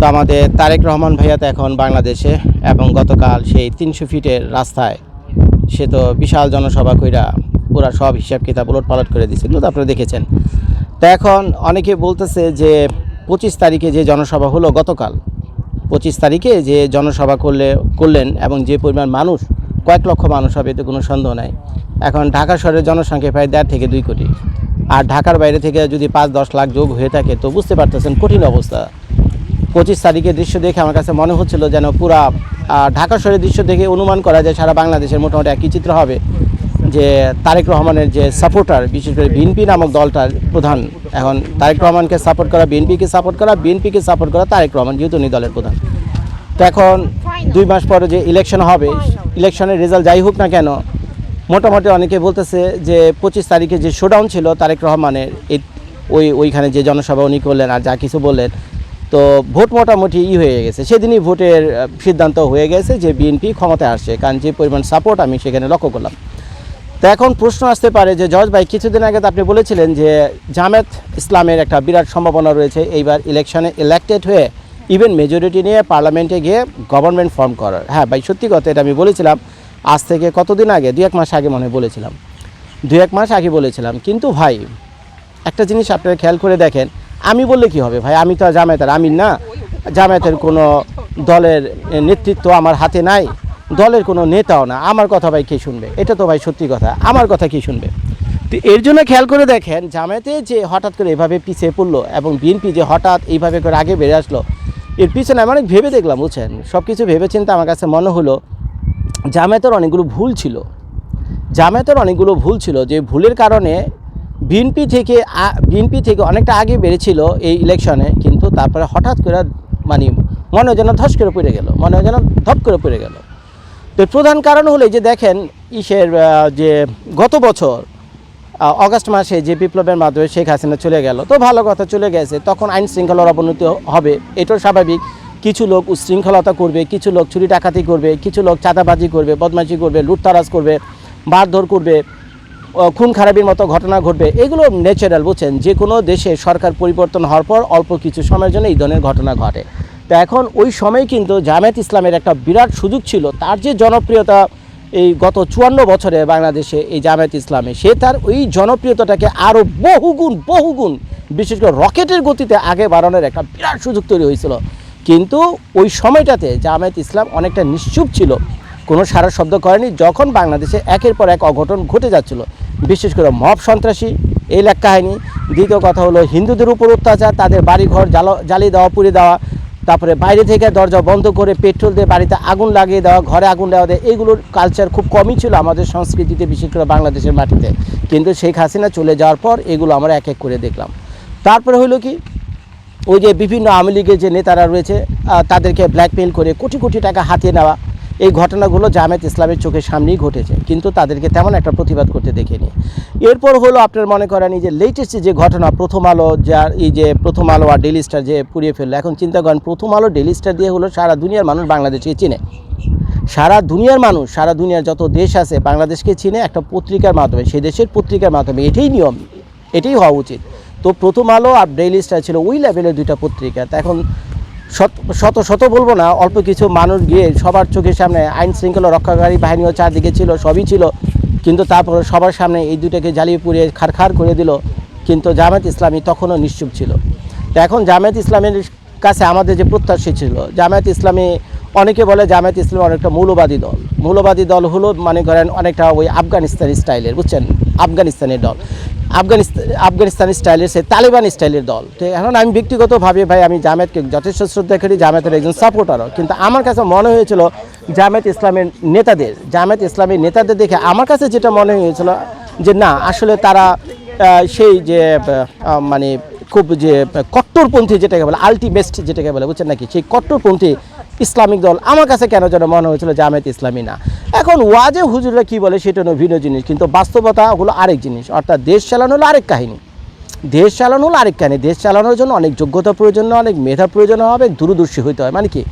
তো আমাদের তারেক রহমান ভাইয়া তো এখন বাংলাদেশে, এবং গতকাল সেই 300 ফিটের রাস্তায় সে তো বিশাল জনসভা কইরা পুরা সব হিসাব কিতাব উলটপালট করে দিয়েছে, এগুলো তো আপনারা দেখেছেন। তো এখন অনেকে বলতেছে যে 25 তারিখে যে জনসভা হলো, গতকাল 25 তারিখে যে জনসভা করলেন এবং যে পরিমাণ মানুষ, কয়েক লক্ষ মানুষ হবে এতে কোনো সন্দেহ নাই। এখন ঢাকা শহরের জনসংখ্যা প্রায় 1.5 থেকে 2 কোটি, আর ঢাকার বাইরে থেকে যদি 5-10 লাখ যোগ হয়ে থাকে তো বুঝতে পারতেছেন কঠিন অবস্থা। 25 তারিখের দৃশ্য দেখে আমার কাছে মনে হচ্ছিল যেন পুরা ঢাকা শহরের দৃশ্য দেখে অনুমান করা যায় সারা বাংলাদেশের মোটামুটি একই চিত্র হবে, যে তারেক রহমানের যে সাপোর্টার, বিশেষ করে বিএনপি নামক দলটার প্রধান, এখন তারেক রহমানকে সাপোর্ট করা, বিএনপিকে সাপোর্ট করা, বিএনপিকে সাপোর্ট করা তারেক রহমান, যেহেতু উনি দলের প্রধান। তো এখন 2 মাস পরে যে ইলেকশন হবে, ইলেকশনের রেজাল্ট যাই হোক না কেন, মোটামুটি অনেকে বলতেছে যে 25 তারিখে যে শোডাউন ছিল তারেক রহমানের, ওইখানে যে জনসভা উনি করলেন আর যা কিছু বললেন, তো ভোট মোটামুটি হয়ে গেছে। সেদিনই ভোটের সিদ্ধান্ত হয়ে গেছে যে বিএনপি ক্ষমতায় আসছে, কারণ যে পরিমাণ সাপোর্ট আমি সেখানে লক্ষ্য করলাম। তো এখন প্রশ্ন আসতে পারে যে জজ ভাই, কিছুদিন আগে তো আপনি বলেছিলেন যে জামায়াত ইসলামের একটা বিরাট সম্ভাবনা রয়েছে এইবার ইলেকশনে ইলেক্টেড হয়ে ইভেন মেজরিটি নিয়ে পার্লামেন্টে গিয়ে গভর্নমেন্ট ফর্ম করার। হ্যাঁ ভাই, সত্যি কথা, এটা আমি বলেছিলাম আজ থেকে কতদিন আগে, 2-1 মাস আগে মনে হয় বলেছিলাম, 2-1 মাস আগে বলেছিলাম। কিন্তু ভাই একটা জিনিস আপনারা খেয়াল করে দেখেন, আমি বললে কি হবে ভাই, আমি তো আর জামায়াতের আমির না, জামায়াতের কোনো দলের নেতৃত্ব আমার হাতে নাই, দলের কোনো নেতাও না, আমার কথা ভাই কে শুনবে? এটা তো ভাই সত্যি কথা, আমার কথা কি শুনবে? তো এর জন্য খেয়াল করে দেখেন, জামায়াতে যে হঠাৎ করে এভাবে পিছিয়ে পড়লো এবং বিএনপি যে হঠাৎ এইভাবে করে আগে বেড়ে আসলো, এর পিছনে আমি অনেক ভেবে দেখলাম, বুঝছেন, সব কিছু ভেবে চিন্তে আমার কাছে মনে হলো জামায়াতের অনেকগুলো ভুল ছিল, যে ভুলের কারণে বিএনপি থেকে অনেকটা আগে বেড়েছিল এই ইলেকশনে, কিন্তু তারপরে হঠাৎ করে মানে মনে হয় যেন ধস করে পড়ে গেল, ধপ করে পড়ে গেল। তো প্রধান কারণ হলো যে দেখেন যে গত বছর অগাস্ট মাসে যে বিপ্লবের মাধ্যমে শেখ হাসিনা চলে গেল, তো ভালো কথা, চলে গেছে, তখন আইন শৃঙ্খলার অবনতি হবে, এটাও স্বাভাবিক। কিছু লোক উচ্ছৃঙ্খলতা করবে, কিছু লোক চুরি ডাকাতি করবে, কিছু লোক চাঁদাবাজি করবে, বদমাইশি করবে, লুটতারাজ করবে, মারধর করবে, খুন খারাপির মতো ঘটনা ঘটবে, এগুলো ন্যাচারাল, বুঝছেন। যে কোনো দেশে সরকার পরিবর্তন হওয়ার পর অল্প কিছু সময়ের জন্য এই ধরনের ঘটনা ঘটে। তো এখন ওই সময় কিন্তু জামায়াত ইসলামের একটা বিরাট সুযোগ ছিল, তার যে জনপ্রিয়তা এই গত 54 বছরে বাংলাদেশে এই জামায়াত ইসলামে, সে তার ওই জনপ্রিয়তাটাকে আরও বহুগুণ বিশেষ করে রকেটের গতিতে আগে বাড়ানোর একটা বিরাট সুযোগ তৈরি হয়েছিল। কিন্তু ওই সময়টাতে জামায়াত ইসলাম অনেকটা নিশ্চুপ ছিল, কোনো সারা শব্দ করেনি, যখন বাংলাদেশে একের পর এক অঘটন ঘটে যাচ্ছিল, বিশেষ করে মব সন্ত্রাসী, এই লেখ কাহিনী। দ্বিতীয় কথা হলো হিন্দুদের উপর অত্যাচার, তাদের বাড়িঘর জ্বালিয়ে দেওয়া, পুড়ে দেওয়া, তারপরে বাইরে থেকে দরজা বন্ধ করে পেট্রোল দিয়ে বাড়িতে আগুন লাগিয়ে দেওয়া, ঘরে আগুন দেওয়া দেয়, এইগুলোর কালচার খুব কমই ছিল আমাদের সংস্কৃতিতে, বিশেষ করে বাংলাদেশের মাটিতে। কিন্তু শেখ হাসিনা চলে যাওয়ার পর এগুলো আমরা এক এক করে দেখলাম। তারপরে হলো কি, ওই যে বিভিন্ন আওয়ামী লীগের যে নেতারা রয়েছে তাদেরকে ব্ল্যাকমেইল করে কোটি কোটি টাকা হাতিয়ে নেওয়া, এই ঘটনাগুলো জামায়াত ইসলামের চোখের সামনেই ঘটেছে, কিন্তু তাদেরকে তেমন একটা প্রতিবাদ করতে দেখিনি। এরপর হলো আপনার মনে করেন এই যে লেটেস্ট যে ঘটনা, প্রথম আলো, প্রথম আলো আর ডেইলি স্টার যে পুড়িয়ে ফেললো। এখন চিন্তা করেন, প্রথম আলো ডেইলি স্টার দিয়ে হলো সারা দুনিয়ার মানুষ বাংলাদেশকে চিনে, সারা দুনিয়ার যত দেশ আছে বাংলাদেশকে চিনে একটা পত্রিকার মাধ্যমে, সেই দেশের পত্রিকার মাধ্যমে, এটাই নিয়ম, এটাই হওয়া উচিত। তো প্রথম আলো আর ডেইলি স্টার ছিল ওই লেভেলের 2টা পত্রিকা। তা এখন শত বলবো না, অল্প কিছু মানুষ গিয়ে সবার চোখের সামনে, আইন শৃঙ্খলা রক্ষাকারী বাহিনীও চারদিকে ছিল, সবই ছিল, কিন্তু তারপরে সবার সামনে এই দুটাকে জ্বালিয়ে পুড়িয়ে খারখার করে দিল। কিন্তু জামায়াত ইসলামী তখনও নিশ্চুপ ছিল। তো এখন জামায়াত ইসলামের কাছে আমাদের যে প্রত্যাশা ছিল, জামায়াত ইসলামী, অনেকে বলে জামায়াত ইসলামী অনেকটা মৌলবাদী দল হলো, মনে করেন অনেকটা ওই আফগানিস্তানি স্টাইলের, বুঝছেন, আফগানিস্তানের দল, আফগানিস্তানি স্টাইলের, সে তালিবান স্টাইলের দল। তো এখন আমি ব্যক্তিগতভাবে ভাই, আমি জামায়াতকে যথেষ্ট শ্রদ্ধা করি, জামায়াতের একজন সাপোর্টারও, কিন্তু আমার কাছে মনে হয়েছিল জামায়াত ইসলামের নেতাদের দেখে আমার কাছে যেটা মনে হয়েছিল যে না, আসলে তারা সেই যে মানে খুব যে কট্টরপন্থী যেটাকে বলে, আলটিমেস্ট যেটাকে বলে, বুঝছেন নাকি, সেই কট্টরপন্থী ইসলামিক দল আমার কাছে কেন যেন মনে হয়েছিল জামায়াত ইসলামী না। এখন ওয়াজে হুজুররা কী বলে সেটা ভিন্ন জিনিস, কিন্তু বাস্তবতা হলো আরেক জিনিস, অর্থাৎ দেশ চালানো হলো আরেক কাহিনী। দেশ চালানোর জন্য অনেক যোগ্যতা প্রয়োজন, অনেক মেধা প্রয়োজন হবে, দূরদর্শী হইতে হয়। মানে কি,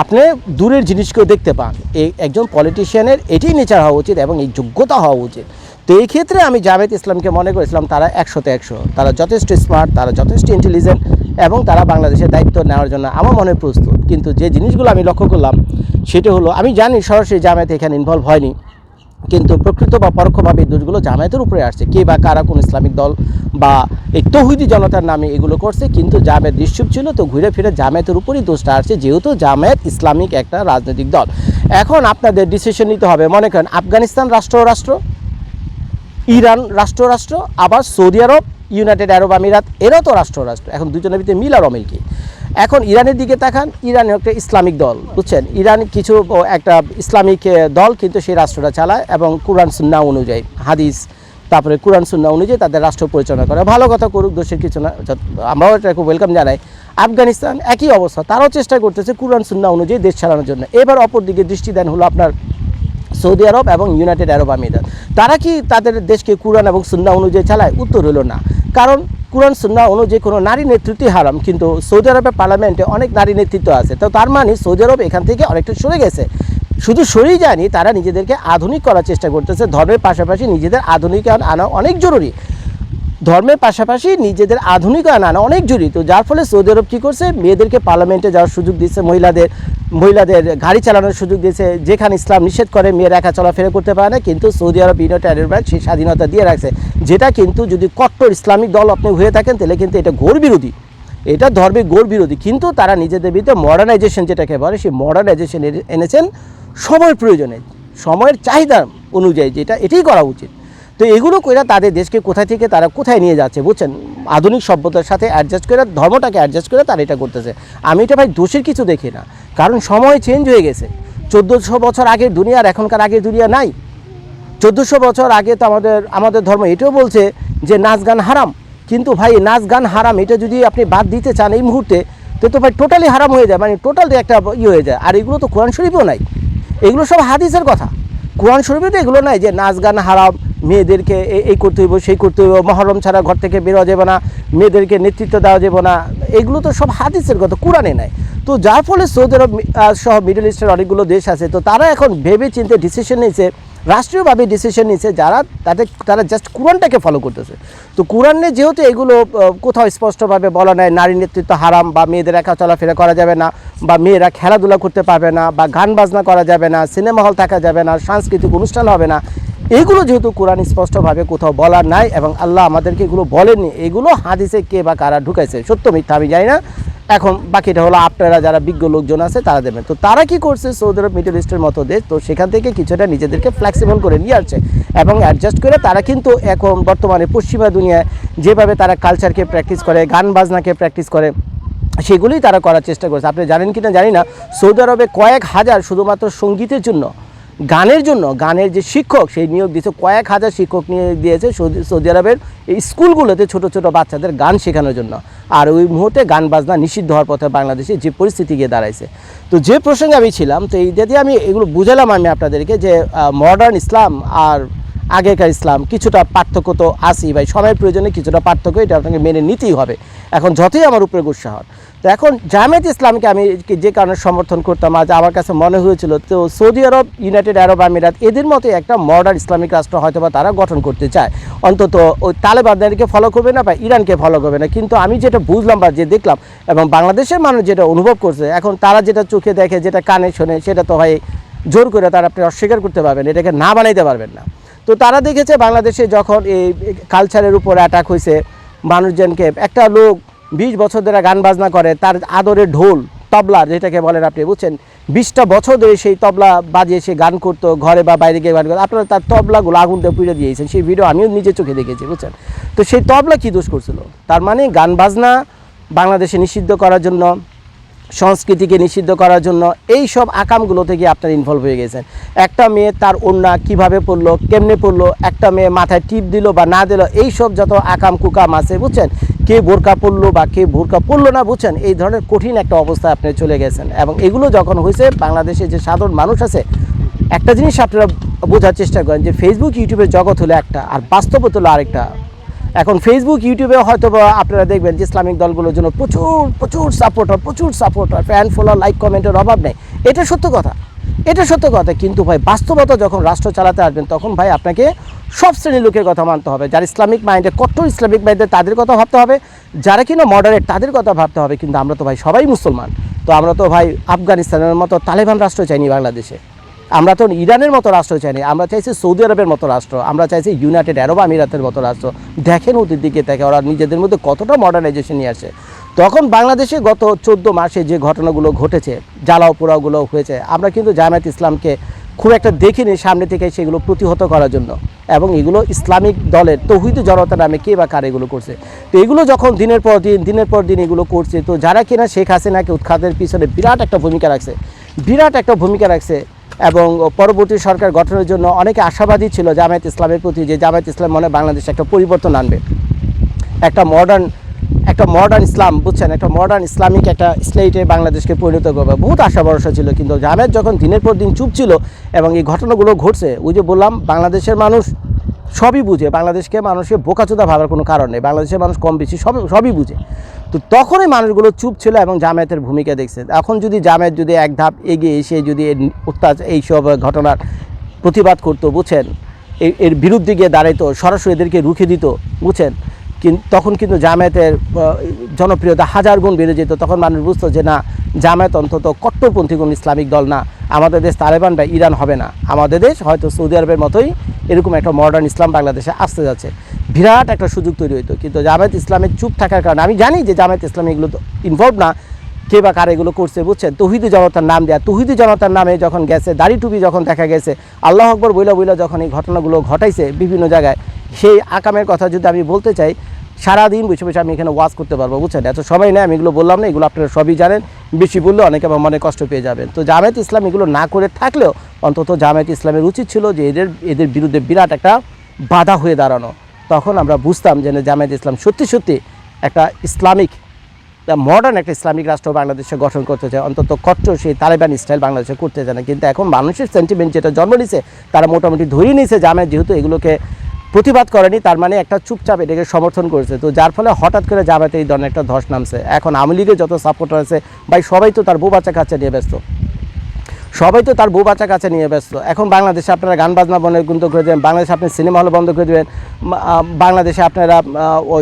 আপনি দূরের জিনিসকেও দেখতে পান, এই একজন পলিটিশিয়ানের এটাই নেচার হওয়া উচিত এবং এই যোগ্যতা হওয়া উচিত। তো এই ক্ষেত্রে আমি জামায়াত ইসলামকে মনে করেছিলাম তারা 100-তে 100, তারা যথেষ্ট স্মার্ট, তারা যথেষ্ট ইন্টেলিজেন্ট, এবং তারা বাংলাদেশের দায়িত্ব নেওয়ার জন্য আমার মনে হয় প্রস্তুত। কিন্তু যে জিনিসগুলো আমি লক্ষ্য করলাম সেটা হলো, আমি জানি সরাসরি জামায়াত এখানে ইনভলভ হয়নি, কিন্তু প্রকৃত বা পরোক্ষভাবে এই দোষগুলো জামায়াতের উপরে আসছে। কে বা কারা কোন ইসলামিক দল বা এই তৌহিদি জনতার নামে এগুলো করছে, কিন্তু জামায়াত নিশ্চুপ ছিল, তো ঘুরে ফিরে জামায়াতের উপরই দোষটা আসছে, যেহেতু জামায়াত ইসলামিক একটা রাজনৈতিক দল। এখন আপনাদের ডিসিশন নিতে হবে। মনে করেন আফগানিস্তান রাষ্ট্র, ইরান রাষ্ট্র, আবার সৌদি আরব, ইউনাইটেড আরব আমিরাত, এরাও তো রাষ্ট্র। এখন দুজনের ভিতরে মিল আর অমিল কি? এখন ইরানের দিকে তাকান, ইরান একটা ইসলামিক দল, বুঝছেন? ইরান কিছু একটা ইসলামিক দল, কিন্তু সেই রাষ্ট্রটা চালায় এবং কোরআন সুন্নাহ অনুযায়ী, হাদিস তারপরে কোরআন সুন্নাহ অনুযায়ী তাদের রাষ্ট্র পরিচালনা করে। ভালো কথা, করুক, দোষের কিছু না, আমরাও এটাকে ওয়েলকাম জানাই। আফগানিস্তান একই অবস্থা, তারাও চেষ্টা করতেছে কোরআন সুন্নাহ অনুযায়ী দেশ চালানোর জন্য। এবার অপর দিকে দৃষ্টি দেন হলো আপনার সৌদি আরব এবং ইউনাইটেড আরব আমিরাত। তারা কি তাদের দেশকে কোরআন এবং সুন্নাহ অনুযায়ী চালায়? উত্তর হলো না। কারণ কোরআন সুন্নাহ অনুযায়ী কোনো নারী নেতৃত্বই হারাম, কিন্তু সৌদি আরবের পার্লামেন্টে অনেক নারী নেতৃত্ব আছে। তো তার মানে সৌদি আরব এখান থেকে অনেকটা সরে গেছে। শুধু সরেই যায়নি, তারা নিজেদেরকে আধুনিক করার চেষ্টা করতেছে। ধর্মের পাশাপাশি নিজেদের আধুনিকায়ন আনা অনেক জরুরি, ধর্মের পাশাপাশি নিজেদের আধুনিকায়ন আনা অনেক জরুরি। তো যার ফলে সৌদি আরব কী করছে, মেয়েদেরকে পার্লামেন্টে যাওয়ার সুযোগ দিচ্ছে, মহিলাদের গাড়ি চালানোর সুযোগ দিয়েছে। যেখানে ইসলাম নিষেধ করে মেয়েরা একা চলাফেরা করতে পারে না, কিন্তু সৌদি আরব ইউনাইটেড আরব আমিরাত সেই স্বাধীনতা দিয়ে রাখছে। যেটা কিন্তু যদি কট্টর ইসলামিক দল আপনি হয়ে থাকেন, তাহলে কিন্তু এটা ঘোর বিরোধী, এটা ধর্মের ঘোর বিরোধী। কিন্তু তারা নিজেদের ভিতরে মডার্নাইজেশন যেটাকে বলে, সেই মডার্নাইজেশন এনেছেন সময়ের প্রয়োজনে, সময়ের চাহিদা অনুযায়ী, যেটা এটাই করা উচিত। তো এগুলো করে তাদের দেশকে কোথায় থেকে তারা কোথায় নিয়ে যাচ্ছে, বুঝছেন? আধুনিক সভ্যতার সাথে অ্যাডজাস্ট করে, ধর্মটাকে অ্যাডজাস্ট করে তারা এটা করতেছে। আমি এটা ভাই দোষের কিছু দেখি না, কারণ সময় চেঞ্জ হয়ে গেছে। 1400 বছর আগের দুনিয়া আর এখনকার আগের দুনিয়া নাই। 1400 বছর আগে তো আমাদের ধর্ম এটাও বলছে যে নাচ গান হারাম, কিন্তু ভাই নাচ গান হারাম এটা যদি আপনি বাদ দিতে চান এই মুহূর্তে, তো ভাই টোটালি হারাম হয়ে যায়, মানে টোটালি একটা হয়ে যায়। আর এগুলো তো কোরআন শরীফেও নাই, এগুলো সব হাদিসের কথা। কোরআন শরীফে তো এগুলো নাই যে নাচ গান হারাম, মেয়েদেরকে এই করতে হইব, সেই করতে হইব, মহরম ছাড়া ঘর থেকে বেরোয়া যাবে না, মেয়েদেরকে নেতৃত্ব দেওয়া যাবে না। এগুলো তো সব হাদিসের কথা, কোরআনে নাই। তো যার ফলে সৌদি আরব সহ মিডল ইস্টের অনেকগুলো দেশ আছে, তো তারা এখন ভেবে চিন্তে ডিসিশন নিয়েছে, রাষ্ট্রীয়ভাবে ডিসিশন নিয়েছে, তারা জাস্ট কোরআনটাকে ফলো করতেছে। তো কোরআনে যেহেতু এগুলো কোথাও স্পষ্টভাবে বলা নাই নারী নেতৃত্ব হারাম, বা মেয়েদের একা চলাফেরা করা যাবে না, বা মেয়েরা খেলাধুলা করতে পারবে না, বা গান বাজনা করা যাবে না, সিনেমা হল থাকা যাবে না, সাংস্কৃতিক অনুষ্ঠান হবে না, এগুলো যেহেতু কোরআন স্পষ্টভাবে কোথাও বলার নাই এবং আল্লাহ আমাদেরকে এগুলো বলেননি, এগুলো হাদিসে কে বা কারা ঢুকাইছে, সত্য মিথ্যা আমি জানি না। এখন বাকিটা হলো আপনারা যারা বিজ্ঞ লোকজন আছে তারা দেবেন। তো তারা কি করছে, সৌদি আরব মিডল ইস্টের মতো দেশ, তো সেখান থেকে কিছুটা নিজেদেরকে ফ্লেক্সিবল করে নিয়ে আসছে এবং অ্যাডজাস্ট করে তারা কিন্তু এখন বর্তমানে পশ্চিমা দুনিয়ায় যেভাবে তারা কালচারকে প্র্যাকটিস করে, গান বাজনাকে প্র্যাকটিস করে, সেগুলোই তারা করার চেষ্টা করছে। আপনি জানেন কি না জানি না, সৌদি আরবে কয়েক হাজার শুধুমাত্র সঙ্গীতের জন্য, গানের যে শিক্ষক, সেই নিয়োগ দিয়েছে, কয়েক হাজার শিক্ষক নিয়ে দিয়েছে সৌদি আরবের এই স্কুলগুলোতে ছোট ছোট বাচ্চাদের গান শেখানোর জন্য। আর ওই মুহূর্তে গান বাজনা নিষিদ্ধ হওয়ার পথে বাংলাদেশে যে পরিস্থিতি গিয়ে দাঁড়াইছে। তো যে প্রসঙ্গে আমি ছিলাম, তো এই যদি আমি এগুলো বুঝালাম আমি আপনাদেরকে যে মডার্ন ইসলাম আর আগেকার ইসলাম কিছুটা পার্থক্য তো আছেই ভাই, সময়ের প্রয়োজনে কিছুটা পার্থক্য, এটা আপনাকে মেনে নিতেই হবে, এখন যতই আমার উপরে গুসা হন। তো এখন জামায়াত ইসলামকে আমি যে কারণে সমর্থন করতাম, আজ আমার কাছে মনে হয়েছিল তো সৌদি আরব, ইউনাইটেড আরব আমিরাত এদের মতো একটা মডার্ন ইসলামিক রাষ্ট্র হয়তো বা তারা গঠন করতে চায়, অন্তত ওই তালেবানদেরকে ফলো করবে না বা ইরানকে ফলো করবে না। কিন্তু আমি যেটা বুঝলাম বা যে দেখলাম এবং বাংলাদেশের মানুষ যেটা অনুভব করছে, এখন তারা যেটা চোখে দেখে, যেটা কানে শোনে, সেটা তো হয় জোর করে তারা আপনি অস্বীকার করতে পারবেন, এটাকে না বানাইতে পারবেন না। তো তারা দেখেছে বাংলাদেশে যখন এই কালচারের উপর অ্যাটাক হয়েছে, মানুষজনকে একটা লোক 20 বছর ধরে গান বাজনা করে, তার আদরের ঢোল তবলা যেটাকে বলেন আপনি, বুঝছেন, 20টা বছর ধরে সেই তবলা বাজিয়ে সে গান করতো, ঘরে বা বাইরে গিয়ে গান করতো। আপনারা তার তবলাগুলো আগুন দিয়ে পুড়ে দিয়েছেন, সেই ভিডিও আমিও নিজে চোখে দেখেছি, বুঝছেন। তো সেই তবলা কী দোষ করছিল? তার মানে গান বাজনা বাংলাদেশে নিষিদ্ধ করার জন্য, সংস্কৃতিকে নিষিদ্ধ করার জন্য এই সব আকামগুলো থেকে আপনারা ইনভলভ হয়ে গেছেন। একটা মেয়ে তার ওড়না কীভাবে পরলো, কেমনে পরলো, একটা মেয়ে মাথায় টিপ দিল বা না দিল, এই সব যত আকাম কুকাম আছে, বুঝছেন, কে বোরকা পরলো বা কে বোরকা পরলো না, বুঝছেন, এই ধরনের কঠিন একটা অবস্থায় আপনি চলে গেছেন। এবং এগুলো যখন হয়েছে, বাংলাদেশে যে সাধারণ মানুষ আছে, একটা জিনিস আপনারা বোঝার চেষ্টা করেন যে ফেসবুক ইউটিউবের জগৎ হলো একটা, আর বাস্তবত হলো আরেকটা। এখন ফেসবুক ইউটিউবে হয়তো আপনারা দেখবেন যে ইসলামিক দলগুলোর জন্য প্রচুর সাপোর্টার, ফ্যান ফলোয়ার, লাইক কমেন্টের অভাব নেই, এটা সত্য কথা। এটা সত্য কথা, কিন্তু ভাই বাস্তবতা যখন রাষ্ট্র চালাতে আসবেন তখন ভাই আপনাকে সব শ্রেণীর লোকের কথা মানতে হবে। যারা ইসলামিক মাইন্ডে, কট্টর ইসলামিক মাইন্ডে, তাদের কথা ভাবতে হবে, যারা কিনা মডারেট তাদের কথা ভাবতে হবে। কিন্তু আমরা তো ভাই সবাই মুসলমান, তো আমরা তো ভাই আফগানিস্তানের মতো তালেবান রাষ্ট্র চাইনি বাংলাদেশে, আমরা তো ইরানের মতো রাষ্ট্র চাইনি, আমরা চাইছি সৌদি আরবের মতো রাষ্ট্র, আমরা চাইছি ইউনাইটেড আরব আমিরাতের মতো রাষ্ট্র। দেখেন ওদের দিকে দেখে ওরা নিজেদের মধ্যে কতটা মডার্নাইজেশন নিয়ে আসে। তখন বাংলাদেশে গত 14 মাসে যে ঘটনাগুলো ঘটেছে, জ্বালাও পোড়াগুলো হয়েছে, আমরা কিন্তু জামায়াত ইসলামকে খুব একটা দেখিনি সামনে থেকে সেগুলো প্রতিহত করার জন্য। এবং এগুলো ইসলামিক দলের তৌহিদ জনতা নামে কে বা কার এগুলো করছে। তো এগুলো যখন দিনের পর দিন এগুলো করছে, তো যারা কিনা শেখ হাসিনাকে উৎখাতের পিছনে বিরাট একটা ভূমিকা রাখছে এবং পরবর্তী সরকার গঠনের জন্য অনেকে আশাবাদী ছিল জামায়াত ইসলামের প্রতি, যে জামায়াত ইসলাম মনে বাংলাদেশে একটা পরিবর্তন আনবে, একটা মডার্ন ইসলাম, বুঝছেন, একটা মডার্ন ইসলামিক একটা স্টেটে বাংলাদেশকে পরিণত করবে, বহুত আশা ভরসা ছিল। কিন্তু জামায়াত যখন দিনের পর দিন চুপ ছিল এবং এই ঘটনাগুলো ঘটছে, ওই যে বললাম বাংলাদেশের মানুষ সবই বুঝে, বাংলাদেশকে মানুষকে বোকাচোদা ভাবার কোনো কারণ নেই, বাংলাদেশের মানুষ কম বেশি সবই বুঝে। তো তখনই মানুষগুলো চুপ ছিল এবং জামায়াতের ভূমিকা দেখছে। এখন যদি জামায়াত যদি এক ধাপ এগিয়ে এসে যদি এইসব ঘটনার প্রতিবাদ করতো, বুঝছেন, এর বিরুদ্ধে গিয়ে দাঁড়াইতো, সরাসরি এদেরকে রুখে দিত, বুঝছেন, তখন কিন্তু জামায়াতের জনপ্রিয়তা হাজার গুণ বেড়ে যেত। তখন মানুষ বুঝতো যে না, জামায়াত অন্তত কট্টরপন্থী কোনো ইসলামিক দল না, আমাদের দেশ তালেবান বা ইরান হবে না, আমাদের দেশ হয়তো সৌদি আরবের মতোই এরকম একটা মডার্ন ইসলাম বাংলাদেশে আসতে যাচ্ছে। বিরাট একটা সুযোগ তৈরি হইতো। কিন্তু জামায়াত ইসলামের চুপ থাকার কারণে, আমি জানি যে জামায়াত ইসলাম এগুলো তো ইনভলভ না, কে বা কার এগুলো করছে, বুঝছেন, তৌহিদি জনতার নাম দেয়া, তৌহিদি জনতার নামে যখন গেছে, দাড়ি টুপি যখন দেখা গেছে, আল্লাহ আকবর বইলা যখন এই ঘটনাগুলো ঘটাইছে বিভিন্ন জায়গায়, সেই আকামের কথা যদি আমি বলতে চাই, সারাদিন বসে আমি এখানে ওয়াজ করতে পারবো, বুঝছেন, এত সময় নেই, আমি এগুলো বললাম না, এগুলো আপনারা সবই জানেন, বেশি বললে অনেকে আমার মনে কষ্ট পেয়ে যাবেন। তো জামায়াত ইসলাম এগুলো না করে থাকলেও অন্তত জামায়াত ইসলামের উচিত ছিল যে এদের বিরুদ্ধে বিরাট একটা বাধা হয়ে দাঁড়ানো। তখন আমরা বুঝতাম যে জামায়াত ইসলাম সত্যি একটা ইসলামিক মডার্ন একটা ইসলামিক রাষ্ট্র বাংলাদেশে গঠন করতে চায়, অন্তত কট্টর সেই তালেবান স্টাইল বাংলাদেশে করতে চায় না। কিন্তু এখন মানুষের সেন্টিমেন্ট যেটা জন্ম নিছে, তারা মোটামুটি ধরিয়ে নিয়েছে জামায়াত যেহেতু এগুলোকে প্রতিবাদ করেনি, তার মানে একটা চুপচাপ এটাকে সমর্থন করেছে। তো যার ফলে হঠাৎ করে জামায়াতে এই ধরনের একটা ধস নামছে। এখন আওয়ামী লীগের যত সাপোর্টার আছে ভাই, সবাই তো তার বউ বাচ্চা কাছে নিয়ে ব্যস্ত, এখন বাংলাদেশে আপনারা গান বাজনা বন্ধ করে দেবেন, বাংলাদেশে আপনি সিনেমা হল বন্ধ করে দেবেন, বাংলাদেশে আপনারা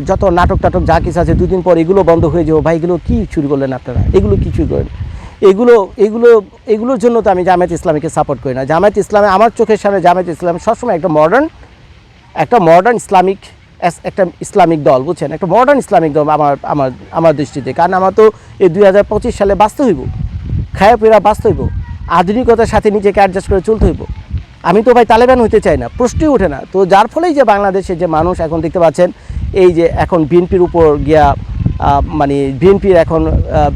যত নাটক যা কিছু আছে 2 দিন পর এগুলো বন্ধ হয়ে যাবো। ভাই এগুলো কী শুরু করলেন আপনারা, এগুলো কী শুরু করেন? এগুলোর জন্য তো আমি জামায়াত ইসলামীকে সাপোর্ট করি না। জামায়াত ইসলামে আমার চোখের সামনে জামায়াত ইসলাম সবসময় একটা মডার্ন ইসলামিক দল, বুঝছেন, একটা মডার্ন ইসলামিক দল আমার দৃষ্টিতে। কারণ আমার তো এই 2025 সালে বাঁচতে হইব, খায়া পেরা বাঁচতে হইব, আধুনিকতার সাথে নিজেকে অ্যাডজাস্ট করে চলতে হইব। আমি তো ভাই তালেবান হইতে চাই না, প্রশ্নই ওঠে না। তো যার ফলেই যে বাংলাদেশে যে মানুষ এখন দেখতে পাচ্ছেন, এই যে এখন বিএনপির উপর গিয়া মানে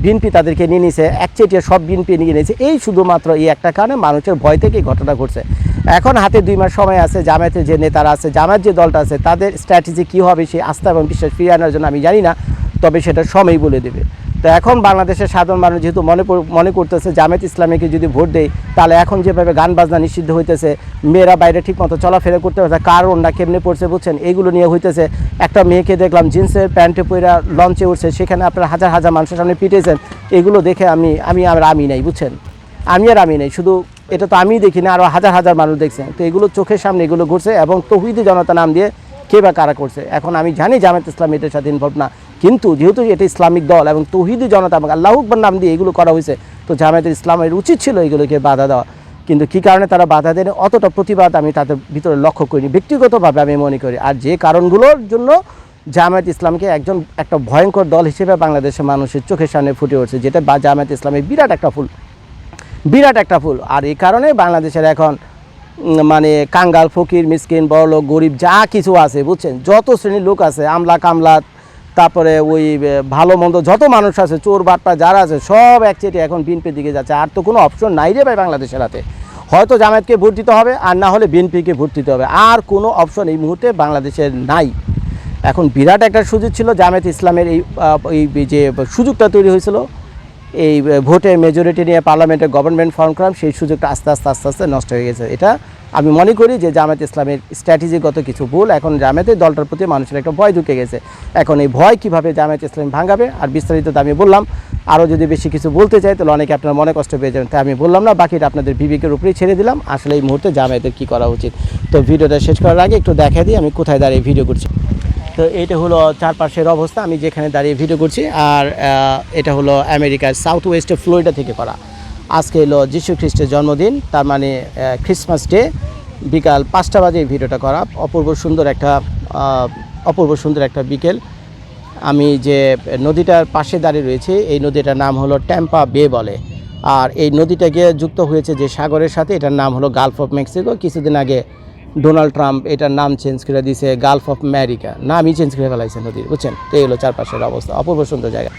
বিএনপি তাদেরকে নিয়ে নিয়েছে, একচেটিয়া সব বিএনপি নিয়ে নিয়েছে, এই শুধুমাত্র এই একটা কারণে মানুষের ভয় থেকে ঘটনা ঘটছে। এখন হাতে 2 মাস সময় আছে, জামায়াতের যে নেতারা আছে, জামায়াত যে দলটা আছে, তাদের স্ট্র্যাটেজি কী হবে সেই আস্থা এবং বিশ্বাস ফিরিয়ে আনার জন্য আমি জানি না, তবে সেটা সময় বলে দেবে। তো এখন বাংলাদেশের সাধারণ মানুষ যেহেতু মনে করতেছে জামায়াত ইসলামীকে যদি ভোট দেয়, তাহলে এখন যেভাবে গান বাজনা নিষিদ্ধ হইতেছে, মেয়েরা বাইরে ঠিকমতো চলাফেরা করতে পারছে, কারণ না কেমনে পড়ছে, বুঝছেন, এগুলো নিয়ে হইতেছে। একটা মেয়েকে দেখলাম জিন্সের প্যান্টে পরে লঞ্চে উঠছে, সেখানে আপনারা হাজার মানুষের সামনে পিটেছেন। এগুলো দেখে আমি নাই, বুঝছেন, আমি নাই, শুধু এটা তো আমি দেখি না, আরও হাজার মানুষ দেখছেন। তো এগুলো চোখের সামনে এগুলো ঘুরছে এবং তৌহিদি জনতা নাম দিয়ে কে বা কারা করছে। এখন আমি জানি জামায়াত ইসলাম এটার সাথে ইনভলভ না, কিন্তু যেহেতু এটা ইসলামিক দল এবং তৌহিদি জনতা এবং আল্লাহু আকবার নাম দিয়ে এগুলো করা হয়েছে, তো জামায়াত ইসলামের উচিত ছিল এগুলোকে বাধা দেওয়া। কিন্তু কী কারণে তারা বাধা দেন, অতটা প্রতিবাদ আমি তাদের ভিতরে লক্ষ্য করিনি, ব্যক্তিগতভাবে আমি মনে করি। আর যে কারণগুলোর জন্য জামায়াত ইসলামকে একটা ভয়ঙ্কর দল হিসেবে বাংলাদেশের মানুষের চোখের সামনে ফুটে উঠছে, যেটা জামায়াত ইসলামের বিরাট একটা ফুল। আর এই কারণে বাংলাদেশের এখন মানে কাঙ্গাল, ফকির, মিসকিন, বড়লোক, গরিব যা কিছু আছে, বুঝছেন, যত শ্রেণীর লোক আছে, আমলা কামলা, তারপরে ওই ভালো মন্দ যত মানুষ আছে, চোর বাটপা যারা আছে, সব একচেটে এখন বিএনপির দিকে যাচ্ছে। আর তো কোনো অপশন নাই রে ভাই বাংলাদেশের হাতে, হয়তো জামায়াতকে ভোট দিতে হবে, আর না হলে বিএনপিকে ভোট দিতে হবে, আর কোনো অপশন এই মুহূর্তে বাংলাদেশের নাই। এখন বিরাট একটা সুযোগ ছিল জামায়াত ইসলামের এই যে সুযোগটা তৈরি হয়েছিল, এই ভোটে মেজরিটি নিয়ে পার্লামেন্টে গভর্নমেন্ট ফর্ম করাম, সেই সুযোগটা আস্তে আস্তে আস্তে আস্তে নষ্ট হয়ে গেছে। এটা আমি মনে করি যে জামায়াত ইসলামের স্ট্র্যাটেজিগত কিছু ভুল। এখন জামায়াতের দলটার প্রতি মানুষের একটা ভয় ঢুকে গেছে। এখন এই ভয় কীভাবে জামায়াত ইসলাম ভাঙাবে, আর বিস্তারিত আমি বললাম। আরও যদি বেশি কিছু বলতে চাই তাহলে অনেকে আপনার মনে কষ্ট পেয়ে যাবেন, তাই আমি বললাম না, বাকিটা আপনাদের বিবেকের উপরেই ছেড়ে দিলাম। আসলে এই মুহূর্তে জামায়াতের কী করা উচিত। তো ভিডিওটা শেষ করার আগে একটু দেখা দিই আমি কোথায় দাঁড়িয়ে ভিডিও করছি। তো এটা হলো চারপাশের অবস্থা, আমি যেখানে দাঁড়িয়ে ভিডিও করছি। আর এটা হলো আমেরিকার সাউথ ওয়েস্টে ফ্লোরিডা থেকে করা। আজকে হলো যীশু খ্রিস্টের জন্মদিন, তার মানে ক্রিসমাস ডে। বিকাল 5টা বাজে এই ভিডিওটা করা। অপূর্ব সুন্দর একটা বিকেল। আমি যে নদীটার পাশে দাঁড়িয়ে রয়েছি, এই নদীটার নাম হলো ট্যাম্পা বে বলে। আর এই নদীটা গিয়ে যুক্ত হয়েছে যে সাগরের সাথে, এটার নাম হলো গালফ অফ মেক্সিকো। কিছুদিন আগে ডোনাল্ড ট্রাম্প এটার নাম চেঞ্জ করে দিয়েছে গালফ অফ আমেরিকা, নামই চেঞ্জ করে ফেলাইছে নদীর, বুঝছেন। তো এই হলো চারপাশের অবস্থা, অপূর্ব সুন্দর জায়গা।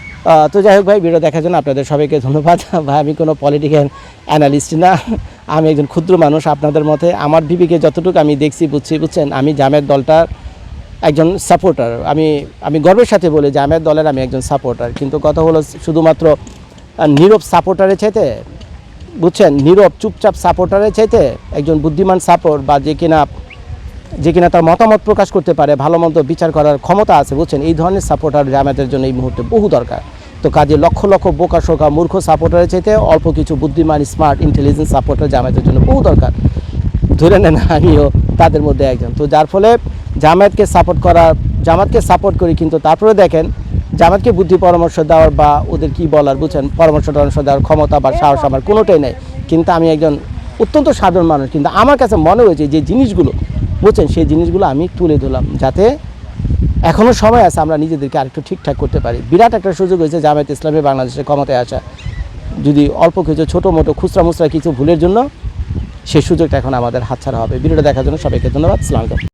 তো যাই হোক ভাই, ভিডিও দেখার জন্য আপনাদের সবাইকে ধন্যবাদ। ভাই আমি কোনো পলিটিক্যাল অ্যানালিস্ট না, আমি একজন ক্ষুদ্র মানুষ আপনাদের মতে। আমার বিবেকে যতটুকু আমি দেখছি বুঝছেন, আমি জামায়াত দলটার একজন সাপোর্টার। আমি গর্বের সাথে বলি জামায়াত দলের আমি একজন সাপোর্টার। কিন্তু কথা হলো শুধুমাত্র নীরব সাপোর্টারের চাইতে, বুঝছেন, নীরব চুপচাপ সাপোর্টারের চাইতে একজন বুদ্ধিমান সাপোর্ট, বা যে কিনা তার মতামত প্রকাশ করতে পারে, ভালো মন্দ বিচার করার ক্ষমতা আছে, বুঝছেন, এই ধরনের সাপোর্টার জামায়াতের জন্য এই মুহূর্তে বহু দরকার। তো কাজে লক্ষ লক্ষ বোকা শোকা মূর্খ সাপোর্টারের চাইতে অল্প কিছু বুদ্ধিমান স্মার্ট ইন্টেলিজেন্ট সাপোর্টার জামায়াতের জন্য বহু দরকার। ধরে নেন আমিও তাদের মধ্যে একজন। তো যার ফলে জামায়াতকে সাপোর্ট করি, কিন্তু তারপরে দেখেন জামায়াতকে বুদ্ধি পরামর্শ দেওয়ার বা ওদের কি বলার, বুঝছেন, পরামর্শ দেওয়ার ক্ষমতা বা সাহস আমার কোনোটাই নেই। কিন্তু আমি একজন অত্যন্ত সাধারণ মানুষ, কিন্তু আমার কাছে মনে হয়েছে যে জিনিসগুলো, বুঝছেন, সেই জিনিসগুলো আমি তুলে ধরলাম, যাতে এখনও সময় আছে আমরা নিজেদেরকে আরেকটু ঠিকঠাক করতে পারি। বিরাট একটা সুযোগ হয়েছে জামায়াত ইসলামী বাংলাদেশের ক্ষমতায় আসা। যদি অল্প কিছু ছোটো মোটো খুচরা মুচরা কিছু ভুলের জন্য সেই সুযোগটা এখন আমাদের হাতছাড়া হবে। ভিডিওটা দেখার জন্য সবাইকে ধন্যবাদ। আসসালামু আলাইকুম।